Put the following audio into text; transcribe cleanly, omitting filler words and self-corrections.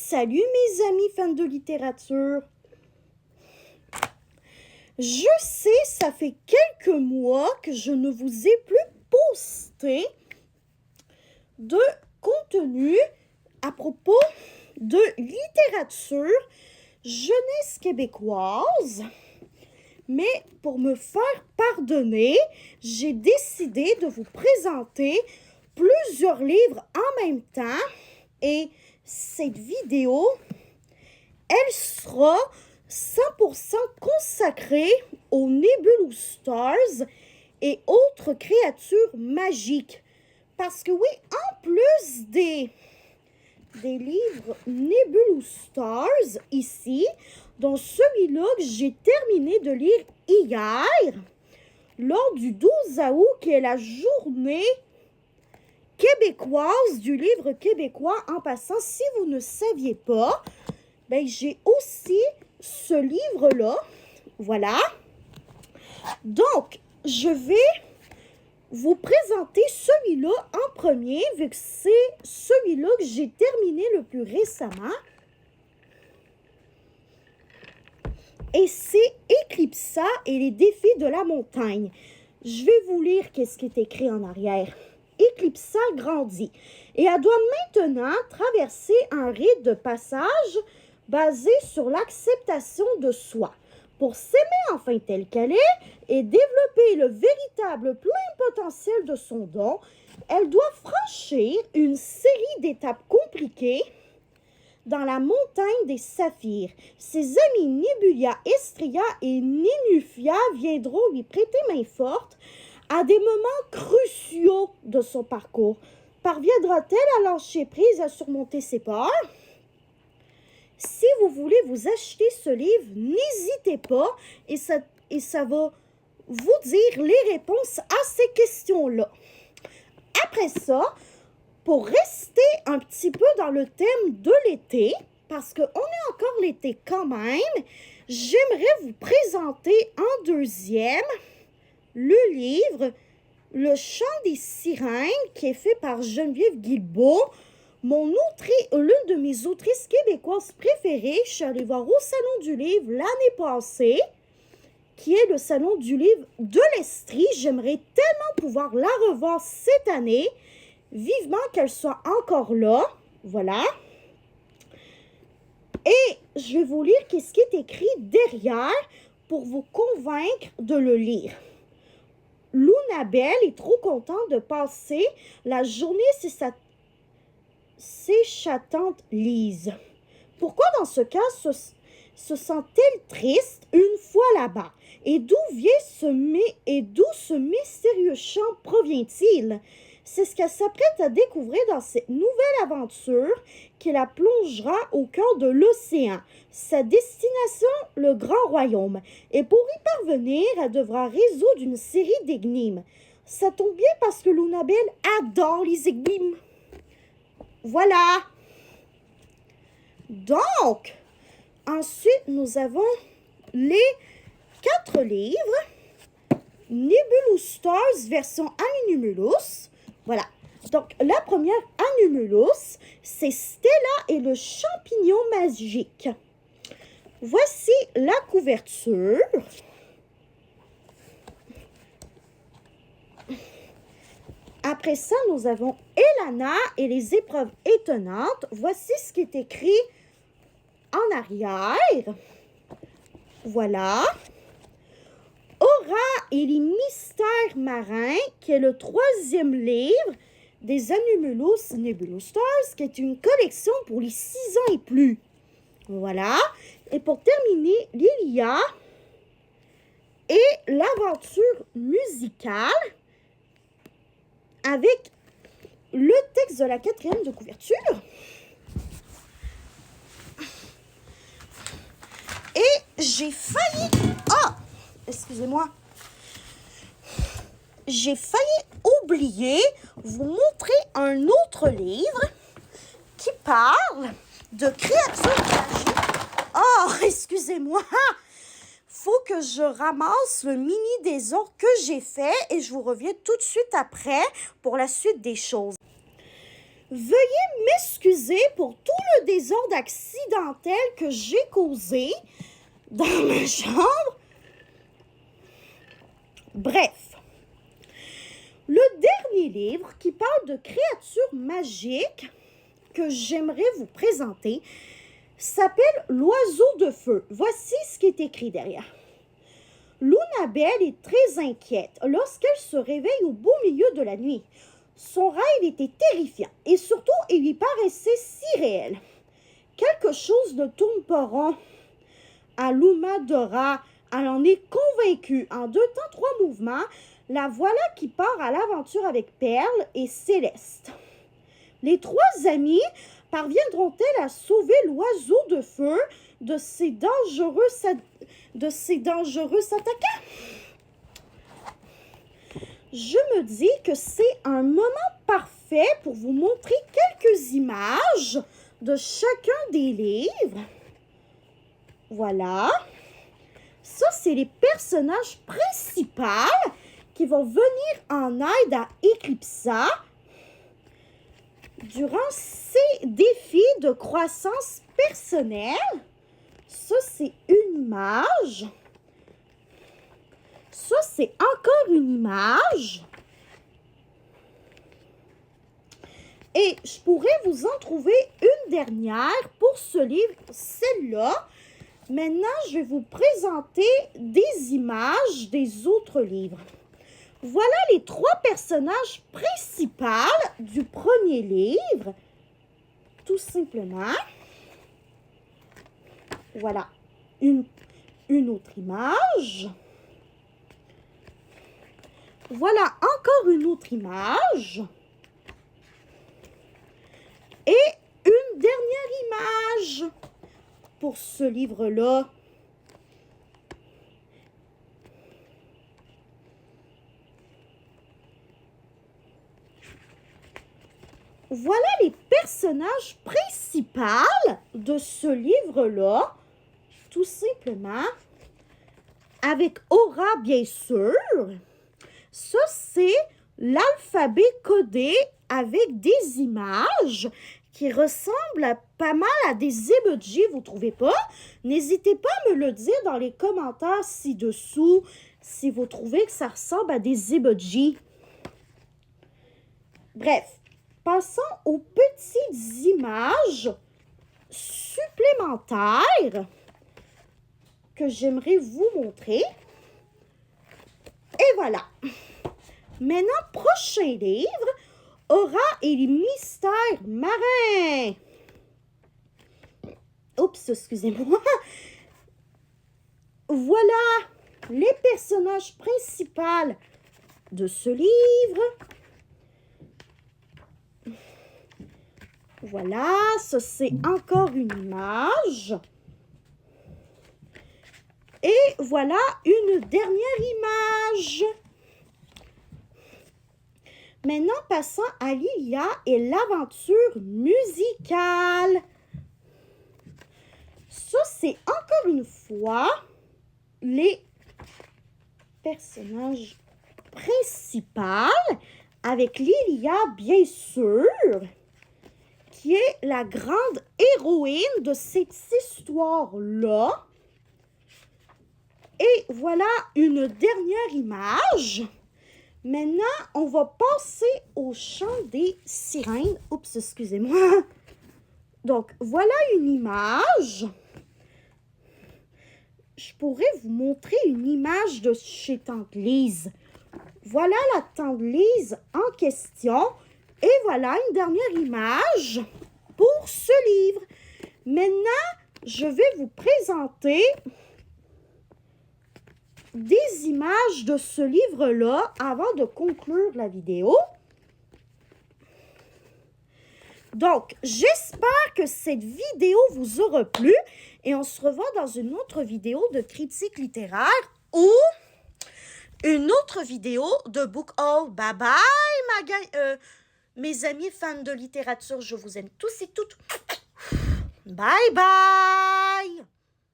Salut mes amis fans de littérature. Je sais, ça fait quelques mois que je ne vous ai plus posté de contenu à propos de littérature jeunesse québécoise. Mais pour me faire pardonner, j'ai décidé de vous présenter plusieurs livres en même temps. Et cette vidéo, elle sera 100% consacrée aux Nebulous Stars et autres créatures magiques. Parce que oui, en plus des livres Nebulous Stars ici, dont celui-là que j'ai terminé de lire hier, lors du 12 août, qui est la journée québécoise du livre québécois. En passant, si vous ne saviez pas, ben, j'ai aussi ce livre-là. Voilà. Donc, je vais vous présenter celui-là en premier, vu que c'est celui-là que j'ai terminé le plus récemment. Et c'est Eclipsa et les défis de la montagne. Je vais vous lire qu'est-ce qui est écrit en arrière. Eclipsa grandit et elle doit maintenant traverser un rite de passage basé sur l'acceptation de soi. Pour s'aimer enfin telle qu'elle est et développer le véritable plein potentiel de son don, elle doit franchir une série d'étapes compliquées dans la montagne des saphirs. Ses amis Nebulia, Estria et Ninufia viendront lui prêter main forte à des moments cruciaux de son parcours. Parviendra-t-elle à lâcher prise, à surmonter ses peurs? Si vous voulez vous acheter ce livre, n'hésitez pas et ça va vous dire les réponses à ces questions-là. Après ça, pour rester un petit peu dans le thème de l'été, parce qu'on est encore l'été quand même, j'aimerais vous présenter en deuxième le livre Le chant des sirènes, qui est fait par Geneviève Guilbeault, l'une de mes autrices québécoises préférées. Je suis allée voir au Salon du Livre l'année passée, qui est le Salon du Livre de l'Estrie. J'aimerais tellement pouvoir la revoir cette année. Vivement qu'elle soit encore là. Voilà. Et je vais vous lire qu'est-ce qui est écrit derrière pour vous convaincre de le lire. Lunabelle est trop contente de passer la journée chez sa tante Lise. Pourquoi dans ce cas se sent-elle triste une fois là-bas? Et d'où ce mystérieux chant provient-il? C'est ce qu'elle s'apprête à découvrir dans cette nouvelle aventure qui la plongera au cœur de l'océan. Sa destination, le grand royaume. Et pour y parvenir, elle devra résoudre une série d'énigmes. Ça tombe bien parce que Lunabelle adore les énigmes. Voilà. Donc, ensuite, nous avons les 4 livres. Nebulous Stars version Animulus. Voilà. Donc, la première Animulus, c'est Stella et le champignon magique. Voici la couverture. Après ça, nous avons Elana et les épreuves étonnantes. Voici ce qui est écrit en arrière. Voilà. Aura et les mystères marins, qui est le 3e livre des Animulus Nebulous Stars, qui est une collection pour les 6 ans et plus. Voilà. Et pour terminer, Lilia et l'aventure musicale avec le texte de la 4e de couverture. Et j'ai failli... Ah! Excusez-moi. J'ai failli oublier vous montrer un autre livre qui parle de créatures magiques. Oh, excusez-moi. Faut que je ramasse le mini désordre que j'ai fait et je vous reviens tout de suite après pour la suite des choses. Veuillez m'excuser pour tout le désordre accidentel que j'ai causé dans ma chambre. Bref, le dernier livre qui parle de créatures magiques que j'aimerais vous présenter s'appelle L'oiseau de feu. Voici ce qui est écrit derrière. Lunabelle est très inquiète lorsqu'elle se réveille au beau milieu de la nuit. Son rêve était terrifiant et surtout, il lui paraissait si réel. Quelque chose ne tourne pas rond. Aluma Dora, elle en est convaincue. En 2 temps, 3 mouvements, la voilà qui part à l'aventure avec Perle et Céleste. Les 3 amis parviendront-elles à sauver l'oiseau de feu de ces dangereux attaquants? Je me dis que c'est un moment parfait pour vous montrer quelques images de chacun des livres. Voilà. Ça, c'est les personnages principaux qui vont venir en aide à Eclipsa durant ses défis de croissance personnelle. Ça, c'est une image. Ça, c'est encore une image. Et je pourrais vous en trouver une dernière pour ce livre, celle-là. Maintenant, je vais vous présenter des images des autres livres. Voilà les 3 personnages principaux du premier livre. Tout simplement. Voilà une autre image. Voilà encore une autre image. Et une dernière image pour ce livre-là. Voilà les personnages principaux de ce livre-là, tout simplement, avec Aura, bien sûr. Ça, c'est l'alphabet codé avec des images qui ressemblent pas mal à des emojis, vous ne trouvez pas? N'hésitez pas à me le dire dans les commentaires ci-dessous si vous trouvez que ça ressemble à des emojis. Bref, passons aux petites images supplémentaires que j'aimerais vous montrer. Et voilà. Maintenant, prochain livre, Aura et les mystères marins. Oups, excusez-moi. Voilà les personnages principaux de ce livre. Voilà, ça c'est encore une image. Et voilà une dernière image. Maintenant, passons à Lilia et l'aventure musicale. Ça, c'est encore une fois les personnages principaux avec Lilia, bien sûr, qui est la grande héroïne de cette histoire-là. Et voilà une dernière image. Maintenant, on va passer au chant des sirènes. Oups, excusez-moi. Donc, voilà une image. Je pourrais vous montrer une image de chez Tante Lise. Voilà la Tante Lise en question. Et voilà une dernière image pour ce livre. Maintenant, je vais vous présenter des images de ce livre-là avant de conclure la vidéo. Donc, j'espère que cette vidéo vous aura plu et on se revoit dans une autre vidéo de critique littéraire ou une autre vidéo de book haul. Bye bye, mes amis fans de littérature, je vous aime tous et toutes. Bye bye!